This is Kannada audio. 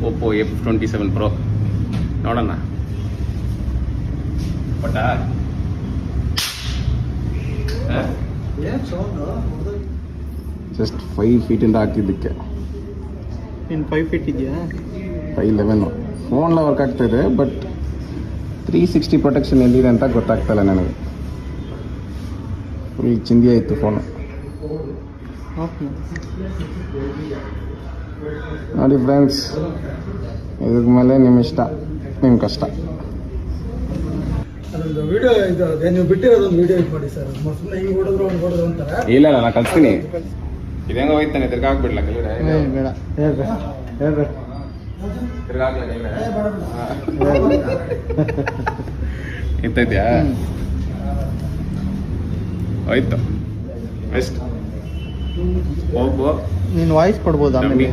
ಒಪ್ಪೋ F27 Pro ನೋಡೋಣ. But just 5 ಫೀಟಿಂದ ಹಾಕಿದ್ದಕ್ಕೆ. ಇನ್ನು 5 ಫೀಟ್ ಇದೆಯಾ? 511 ಫೋನ್ ವರ್ಕ್ ಆಗ್ತಾ ಇದೆ, ಬಟ್ 360 ಪ್ರೊಟೆಕ್ಷನ್ ಎಲ್ಲಿದೆ ಅಂತ ಗೊತ್ತಾಗ್ತಾಯಿಲ್ಲ ನನಗೆ. ಫುಲ್ ಚಿಂದಿ ಆಯಿತು ಫೋನು. ನೋಡಿ ಫ್ರೆಂಡ್ಸ್, ಇದ್ರ ಮೇಲೆ ನಿಮ್ಮ ಇಷ್ಟ, ನಿಮ್ಮ ಕಷ್ಟ. ಅದೊಂದು ವಿಡಿಯೋ ಇದು ನೀವು ಬಿಟ್ಟಿರೋದೊಂದು ವಿಡಿಯೋ ಇದು ಮಾಡಿ ಸರ್. ಸುಮ್ಮನೆ ಹಿಂಗೆ ಹೊಡೆದ್ರು ಅವ್ನು ಹೊಡೆದ್ರು ಅಂತಾರೆ. ಇಲ್ಲ ನಾನು ಕಳಿಸ್ತೀನಿ. ಇದಂಗ ಹೋಯ್ತಾನೆ, ತಿರ್ಗಾಕ್ಬಿಡ್ಲ ಕೆಳಗಡೆ. ಬೇಡ ಹೇಳ್ರಿ ಇರ್ತಿದ್ಯಾ? ಹೋಯ್ತು. ಹೋಗು. ನೀನು ವಾಯ್ಸ್ ಕೊಡ್ಬೋದು ಆಮೇಲೆ.